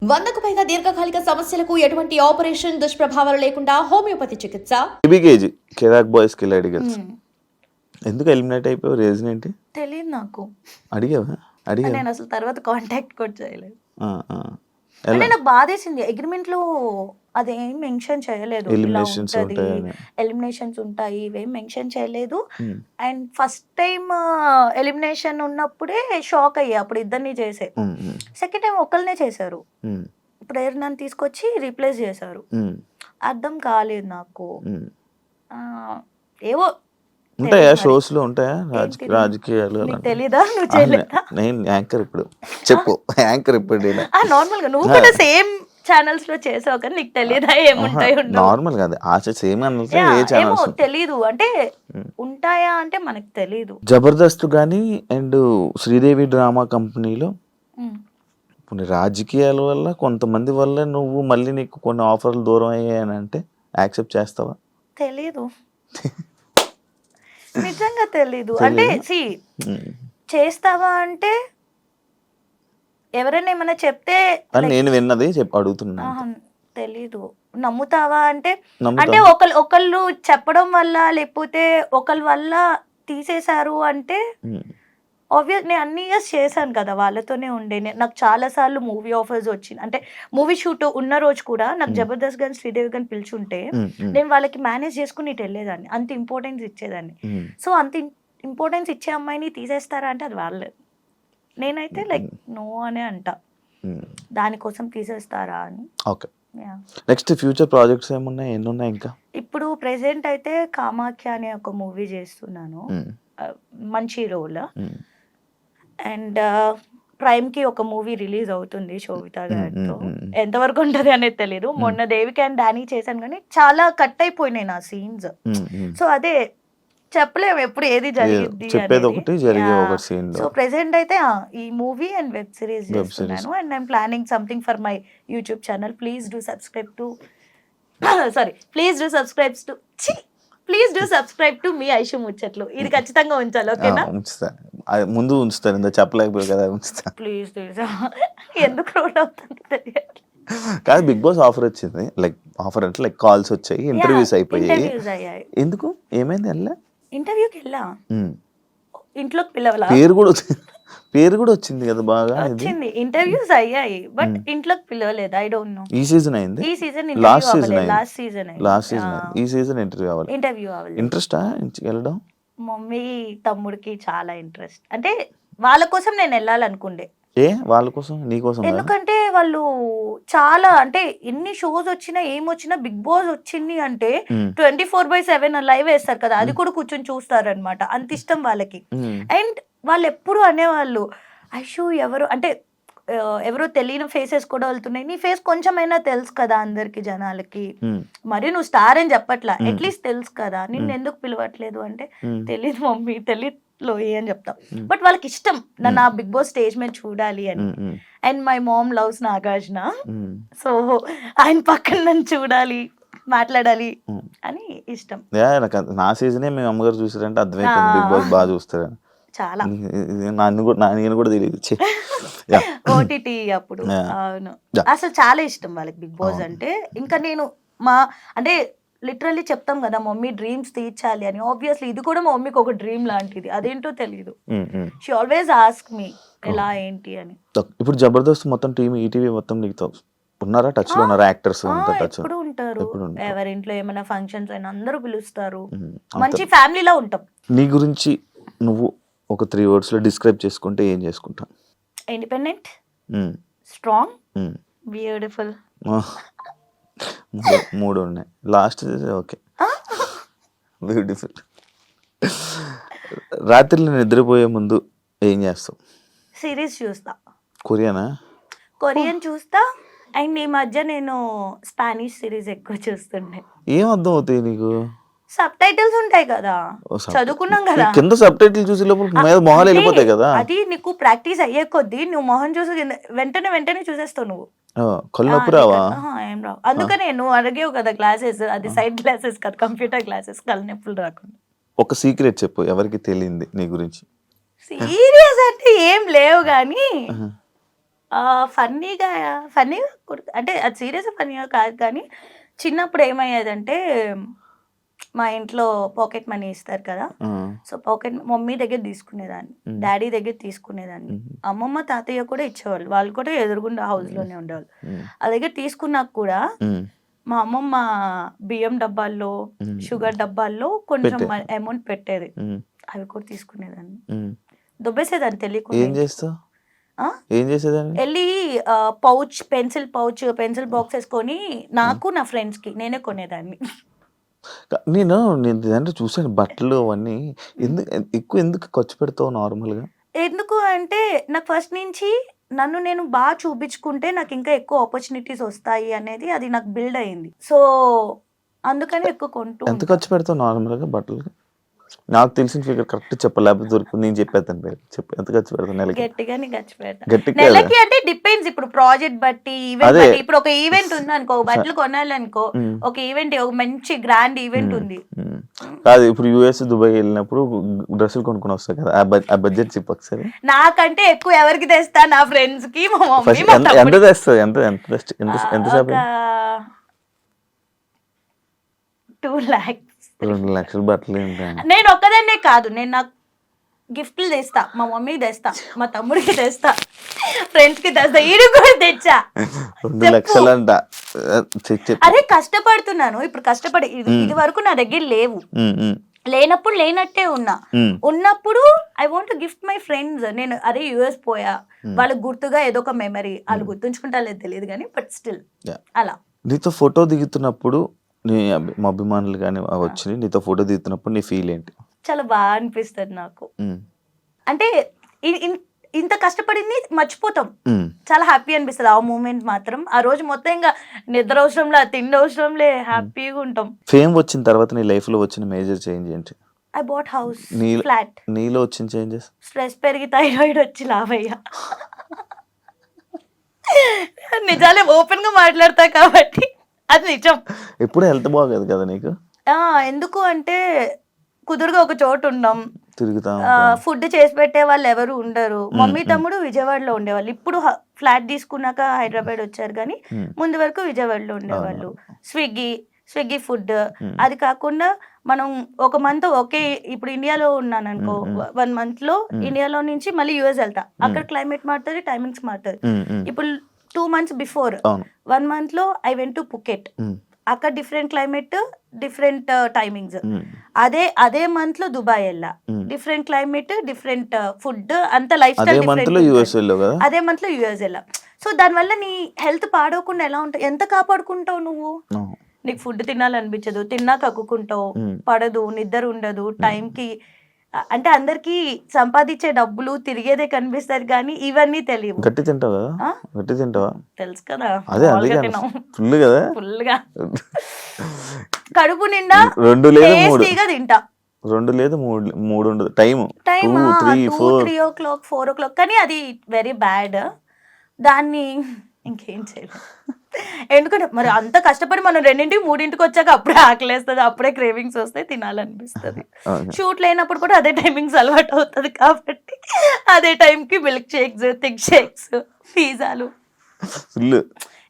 100కు పైగా దీర్ఘకాలిక సమస్యలకు ఎటువంటి ఆపరేషన్ దుష్ప్రభావాలు లేకుండా హోమియోపతి చికిత్స. బీబీకేజీ కిరాక్ బాయ్స్ కి అడిగారు ఎందుకు ఎలిమినేట్ అయిపోయావు? రీజన్ ఏంటి తెలియదు నాకు. అడిగావా? నేను అసలు తర్వాత కాంటాక్ట్ కూడా చేయలేదు. ఎలా? అంటే నాకు బాధేసింది, అగ్రిమెంట్ లో అదేం మెన్షన్ చేయలేదు, Eliminations ఉంటాయని. ఎలిమినేషన్స్ ఉంటాయి ఇవేం మెన్షన్ చేయలేదు. అండ్ ఫస్ట్ టైం ఎలిమినేషన్ ఉన్నప్పుడే షాక్ అయ్యా, అప్పుడు ఇద్దరిని చేసే. సెకండ్ టైం ఒకళ్ళనే చేశారు, ఇప్పుడు ఎవరినన్ను తీసుకొచ్చి రీప్లేస్ చేశారు. అర్థం కాలేదు నాకు. ఏవో ఉంటాయా షోస్ లో ఉంటాయా రాజకీయాలు? నీకు తెలీదా? నువ్వు చేయలేదా? నేను యాంకర్ ఇప్పుడు చెప్పు. యాంకర్ ఇప్పుడు నార్మల్ గా నువ్వు కూడా సేమ్ ఛానల్స్ లో చేసావు కానీ నీకు తెలియదా ఏముంటాయి? నార్మల్ కాదు ఆశ సేమ్ ఏ ఏమో ఛానల్స్ తెలీదు, అంటే ఉంటాయా అంటే మనకు తెలీదు. జబర్దస్త్ కానీ అండ్ శ్రీదేవి డ్రామా కంపెనీలో కొన్ని రాజకీయాల వల్ల కొంతమంది వల్ల నువ్వు మళ్ళీ నీకు కొన్ని ఆఫర్లు దూరం అయ్యాయని అంటే యాక్సెప్ట్ చేస్తావా? తెలీదు, నిజంగా తెలీదు. అంటే చేస్తావా అంటే ఎవరైనా ఏమైనా చెప్తే నేను విన్నది అడుగుతున్నా. తెలీదు. నమ్ముతావా అంటే అంటే ఒకళ్ళు చెప్పడం వల్ల లేకపోతే ఒకళ్ళ వల్ల తీసేశారు అంటే ఆబ్వియస్ నేను అన్ని ఇయర్స్ చేశాను కదా, వాళ్ళతోనే ఉండే. నాకు చాలా సార్లు మూవీ ఆఫర్స్ వచ్చింది, అంటే మూవీ షూట్ ఉన్న రోజు కూడా నాకు జబర్దస్త్ గాని శ్రీదేవి గాని పిలుచుంటే నేను వాళ్ళకి మేనేజ్ చేసుకుని ఇటు వెళ్ళేదాన్ని, అంత ఇంపార్టెన్స్ ఇచ్చేదాన్ని. సో అంత ఇంపార్టెన్స్ ఇచ్చే అమ్మాయిని తీసేస్తారా అంటే అది వాళ్ళే. నేనైతే లైక్ నో అనే అంట, దానికోసం తీసేస్తారా అని. ఓకే, నెక్స్ట్ ఫ్యూచర్ ప్రాజెక్ట్స్ ఏమున్నాయి? ఎన్ని ఉన్నాయి ఇంకా? ఇప్పుడు ప్రెసెంట్ అయితే కామాఖ్య అనే ఒక మూవీ చేస్తున్నాను, మంచి రోల్. అండ్ ప్రైమ్ కి ఒక మూవీ రిలీజ్ అవుతుంది శోభితా గారితో, ఎంతవరకు ఉంటది అనేది తెలియదు. మొన్న దేవికి అండ్ డానీ చేశాను కానీ చాలా కట్ అయిపోయినాయి నా సీన్స్. సో అదే చెప్పలేము ఎప్పుడు ఏది జరిగింది. సో ప్రెసెంట్ అయితే ఈ మూవీ అండ్ వెబ్ సిరీస్ చేస్తున్నాను. And I'm planning something for my YouTube channel. Please do subscribe to మీ ఐషు ముచ్చట్లు. ఇది ఖచ్చితంగా ఉంచాలి, ఓకేనా? ముందు ఉంచుతాను, చెప్పలేకపోయి కదా, ఉంచుతా ప్లీజ్. ఎందుకు రోడ్ అవుతుంది తెలియదు. కాదు, బిగ్ బాస్ ఆఫర్ వచ్చింది, లైక్ ఆఫర్ అంటే లైక్ కాల్స్ వచ్చాయి, ఇంటర్వ్యూస్ అయిపోయాయి. ఎందుకు ఏమైంది? వెళ్ళా ఇంటర్వ్యూకి వెళ్ళా, ఇంట్లోకి పిలవలా. పేరు కూడా వచ్చింది కదా, బాగా వచ్చింది. ఇంటర్వ్యూస్ అయ్యాయి బట్ ఇంట్లోకి పిలవలేదు. I don't know. ఈ సీజన్ అయింది, ఈ సీజన్ లాస్ట్ సీజన్ ఈ సీజన్ ఇంటర్వ్యూ అవ్వాలి. ఇంట్రెస్టా వెళ్ళడం? మమ్మీ తమ్ముడికి చాలా ఇంట్రెస్ట్, అంటే వాళ్ళ కోసం నేను వెళ్ళాలనుకుండే. వాళ్ళ కోసం నీకోసం? ఎందుకంటే వాళ్ళు చాలా, అంటే ఎన్ని షోస్ వచ్చినా ఏమొచ్చినా బిగ్ బాస్ వచ్చింది అంటే 24/7 లైవ్ వేస్తారు కదా, అది కూడా కూర్చొని చూస్తారు అనమాట, అంత ఇష్టం వాళ్ళకి. అండ్ వాళ్ళు ఎప్పుడు అనేవాళ్ళు, ఐషు ఎవరు అంటే ఎవరో తెలియని ఫేసెస్ కూడా వెళ్తున్నాయి, నీ ఫేస్ కొంచెమైనా తెలుసు కదా అందరికి జనాలకి, మరి నువ్వు స్టార్ అని చెప్పట్లా, అట్లీస్ట్ తెలుసు కదా, నిన్ను ఎందుకు పిలవట్లేదు అంటే తెలీదు మమ్మీ, తెలీదు అని చెప్తాం. బట్ వాళ్ళకి ఇష్టం నన్ను ఆ బిగ్ బాస్ స్టేజ్ మీద చూడాలి అని. And my mom loves Nagarjuna, so ఆయన పక్కన నన్ను చూడాలి, మాట్లాడాలి అని ఇష్టం. నా సీజనే మీ అమ్మగారు చూసారంటే అర్థమైపోయింది బిగ్ బాస్ బాగా చూస్తారని. చాలా నేను కూడా తెలియదు. ఓటీటీ అప్పుడు అవును, అసలు చాలా ఇష్టం వాళ్ళకి బిగ్ బాస్ అంటే. ఇంకా నేను అంటే లిటరల్లీ చెప్తాం కదా మమ్మీ డ్రీమ్స్ తీర్చాలి అని, ఆబ్వియస్లీ ఇది కూడా మా మమ్మీకి ఒక డ్రీమ్ లాంటిది, అదేంటో తెలియదు. షీ ఆల్వేస్ ఆస్క్ మీ ఎలా ఏంటి అని. ఇప్పుడు జబర్దస్త్ మొత్తం టీమ్ ఈటీవీ మొత్తం నీతో ఉన్నారా? టచ్ లో ఉన్నారా? యాక్టర్స్ ఎప్పుడు ఉంటారు, ఎవరింట్లో ఏమైనా ఫంక్షన్స్ అయినా అందరూ పిలుస్తారు, మంచి ఫ్యామిలీలో ఉంటాం. నీ గురించి నువ్వు ఒక 3 words లో డిస్క్రైబ్ చేసుకుంటే ఏం చేసుకుంటావు? Independent, strong, beautiful. 3 ఉన్నాయి, లాస్ట్ ఓకే, బ్యూటిఫుల్. రాత్రిలో నిద్రపోయే ముందు ఏం చేస్తావు? సిరీస్ చూస్తా. కొరియన్ చూస్తా. అండ్ ఈ మధ్య నేను స్పానిష్ సిరీస్ ఎక్కువ చూస్తుండే. ఏం అర్థం అవుతాయి నీకు? సబ్ టైటిల్స్ ఉంటాయి కదా, చదువుకున్నాం కదా, కింద సబ్ టైటిల్ చూసి మొహాలు వెళ్ళిపోతాయి కదా. అది నీకు ప్రాక్టీస్ అయ్యే కొద్దీ నువ్వు మొహం చూసి వెంటనే చూసేస్తావు నువ్వు. కళ్ళు రావా? ఏం రావు. అందుకనే నువ్వు అడిగేవు కదా క్లాసెస్, అది సైడ్ క్లాసెస్ కదా, కంప్యూటర్ క్లాసెస్, కళ్ళు నొప్పులు రాకుండా. ఒక సీక్రెట్ చెప్పు ఎవరికి తెలియంది నీ గురించి. సీరియస్ అంటే ఏం లేవు కానీ ఫన్నీగా అంటే అది సీరియస్ ఫన్నీగా కాదు, కానీ చిన్నప్పుడు ఏమయ్యేదంటే మా ఇంట్లో పాకెట్ మనీ ఇస్తారు కదా, సో పాకెట్ మమ్మీ దగ్గర తీసుకునేదాన్ని, డాడీ దగ్గర తీసుకునేదాన్ని, అమ్మమ్మ తాతయ్య కూడా ఇచ్చేవాళ్ళు, వాళ్ళు కూడా ఎదురుగుండా హౌస్ లోనే ఉండేవాళ్ళు. ఆ దగ్గర తీసుకున్నాక కూడా మా అమ్మమ్మ బియ్యం డబ్బాల్లో, షుగర్ డబ్బాల్లో కొంచెం అమౌంట్ పెట్టేది, అవి కూడా తీసుకునేదాన్ని, దొబ్బేసేదాన్ని తెలియకుండా. వెళ్ళి పెన్సిల్ బాక్స్ వేసుకొని నాకు నా ఫ్రెండ్స్ కి నేనే కొనేదాన్ని. నేను అంటే చూసాను బట్టలు అవన్నీ. ఎందుకు ఖర్చు పెడతావు నార్మల్గా? ఎందుకు అంటే నాకు ఫస్ట్ నుంచి నన్ను నేను బాగా చూపించుకుంటే నాకు ఇంకా ఎక్కువ ఆపర్చునిటీస్ వస్తాయి అనేది అది నాకు బిల్డ్ అయింది. సో అందుకని ఎక్కువ కొంటూ. ఎంత ఖర్చు పెడతావు నార్మల్గా బట్టలకి? నాకు తెలిసిన ఫిగర్ కరెక్ట్ చెప్పాలి, లేకపోతే దొరుకుతుంది. నేను చెప్పేస్తాను పేరు చెప్పు, ఎంత ఖర్చు పెడతాను నెలకి? గట్టిగానే ఖర్చు పెడతాను నెలకి. అంటే డిపెండ్స్, ఇప్పుడు ప్రాజెక్ట్ బట్టి, ఈవెంట్ బట్టి. ఇప్పుడు ఒక ఈవెంట్ ఉంది అనుకో, బట్టలు కొనాలనుకో, ఒక ఈవెంట్, ఒక మంచి గ్రాండ్ ఈవెంట్ ఉంది కాదు, ఇప్పుడు యుఎస్ దుబాయ్ వెళ్ళినప్పుడు డ్రెస్సులు కొనుక్కొని వస్తాయి కదా, ఆ బడ్జెట్ చెప్పు ఒకసారి. నాకంటే ఎక్కువ ఎవరికి తెస్తా? నా ఫ్రెండ్స్ కి, మా మమ్మీ. ఎంత తెస్తుంది? ఎంత 2 lakhs. 2 లక్షలు బట్టలు. నేను ఒక్కదాన్నే కాదు, నేను నాకు గిఫ్ట్లు తెస్తా, మా మమ్మీకి తెస్తా, మా తమ్ముడికి తెస్తా, ఫ్రెండ్స్ కి తెస్తా, ఈడు కూడా తెచ్చా. 2 లక్షలు అంట. అదే కష్టపడుతున్నాను ఇప్పుడు, కష్టపడి ఇది వరకు నా దగ్గర లేవు, లేనప్పుడు లేనట్టే ఉన్నప్పుడు I want gift my friends. నేను అరే యుఎస్ పోయా, వాళ్ళకి గుర్తుగా ఏదో ఒక మెమరీ, వాళ్ళు గుర్తుంచుకుంటా లేదు తెలియదు కానీ, బట్ స్టిల్ అలా. నీతో ఫోటో దిగుతున్నప్పుడు నీ అభిమానులు కానీ వచ్చి నీతో ఫోటో దిగుతున్నప్పుడు నీ ఫీల్ ఏంటి? చాలా బాగా అనిపిస్తుంది నాకు. అంటే ఇంత కష్టపడింది మర్చిపోతాం, చాలా హ్యాపీ అనిపిస్తుంది ఆ మూమెంట్ మాత్రం. ఆ రోజు మొత్తం ఇంకా నిద్ర అవసరంలే, తిండి అవసరంలే, హ్యాపీగా ఉంటాం. ఫేమ్ వచ్చిన తర్వాత నీ లైఫ్ లో వచ్చిన మేజర్ చేంజ్ ఏంటి? I bought house, flat. నీలో వచ్చిన చేంజెస్? స్ట్రెస్ పెరిగి థైరాయిడ్ వచ్చి లావయ్యా. నిజాలే ఓపెన్ గా మాట్లాడతా కాబట్టి అది నిజం. ఎప్పుడు హెల్త్ బాగోదు కదా నీకు? ఎందుకు అంటే కుదురుగా ఒక చోటు ఉన్నాం, తిరుగుతా, ఫుడ్ చేసి పెట్టే వాళ్ళు ఎవరు ఉండరు. మమ్మీ తమ్ముడు విజయవాడలో ఉండేవాళ్ళు, ఇప్పుడు ఫ్లాట్ తీసుకున్నాక హైదరాబాద్ వచ్చారు, కానీ ముందు వరకు విజయవాడలో ఉండేవాళ్ళు. Swiggy food. అది కాకుండా మనం ఒక మంత్ ఇప్పుడు ఇండియాలో ఉన్నాను అనుకో, 1 month లో ఇండియాలో నుంచి మళ్ళీ యుఎస్ వెళ్తా, అక్కడ క్లైమేట్ మారుతుంది, టైమింగ్స్ మారుతుంది. ఇప్పుడు 2 months బిఫోర్ 1 month లో ఐ వెంట్ టు పుకెట్, అక్కడ డిఫరెంట్ క్లైమేట్, డిఫరెంట్ టైమింగ్స్. అదే మంత్ లో దుబాయ్ వెళ్ళా, డిఫరెంట్ క్లైమేట్, డిఫరెంట్ ఫుడ్, అంత లైఫ్ స్టైల్ అదే మంత్ లో యుఎస్ వెళ్ళా. సో దానివల్ల నీ హెల్త్ పాడవకుండా ఎలా ఉంటావు, ఎంత కాపాడుకుంటావు నువ్వు? నీకు ఫుడ్ తినాలనిపించదు, తిన్నా కక్కుకుంటావు, పడదు, నిద్ర ఉండదు టైంకి. అంటే అందరికి సంపాదించే డబ్బులు తిరిగేదే కనిపిస్తారు కానీ ఇవన్నీ తెలియవు. గట్టి తింటావు కదా? గట్టి తింటావా? తెలుసు కదా, ఫుల్ గా కడుపు నిండా 2 లేదా 3 తింటా. 2 లేదా 3 ఉండదు టైం 3 o'clock 4 o'clock. కానీ అది వెరీ బ్యాడ్, దాన్ని ఇంకేం చేయలేదు. ఎందుకంటే మరి అంత కష్టపడి మనం 2 3 వచ్చాక అప్పుడే ఆకలేస్తుంది, అప్పుడే క్రేవింగ్స్ వస్తాయి, తినాలనిపిస్తుంది. షూట్ లేనప్పుడు కూడా అదే టైమింగ్స్ అలవాటు అవుతుంది కాబట్టి అదే టైంకి మిల్క్ షేక్స్, థిక్ షేక్స్, పిజ్జాలు.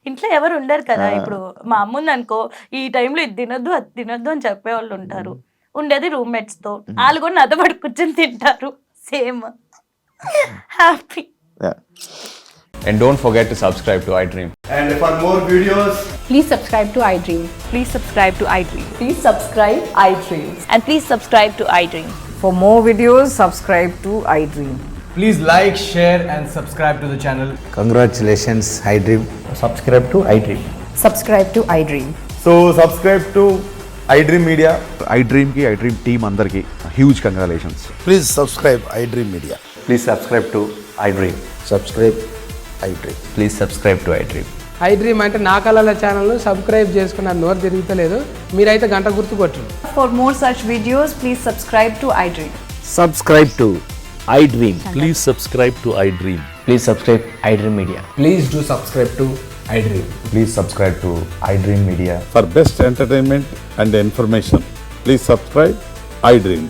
ఇంట్లో ఎవరు ఉండరు కదా, ఇప్పుడు మా అమ్మ ఉంది అనుకో, ఈ టైంలో ఇది తినొద్దు అది తినొద్దు అని చెప్పేవాళ్ళు ఉంటారు. ఉండేది రూమ్మేట్స్ తో, వాళ్ళు కూడా నాతో పాటు కూర్చొని తింటారు, same happy. And don't forget to subscribe to iDream. And for more videos, please subscribe to iDream. Please subscribe to iDream. Please subscribe iDream. And please subscribe to iDream. For more videos, subscribe to iDream. please like, share and subscribe to the channel. Congratulations, iDream. Subscribe to iDream. Subscribe to iDream. So subscribe to iDream Media. iDream ki iDream team andarki huge congratulations. Please subscribe iDream Media. Please subscribe to iDream. Subscribe iDream. Please subscribe to iDream. iDream అంటే నా కళల ఛానల్ను subscribe చేసుకున్న నోరు తిరుగుతలేదు, మీరైతే గంట గుర్తు కొట్టండి. For more such videos, please subscribe to iDream. Subscribe to iDream. Please subscribe to iDream. Please subscribe iDream Media. Please do subscribe to iDream. Please subscribe to iDream Media. For best entertainment and information, please subscribe iDream.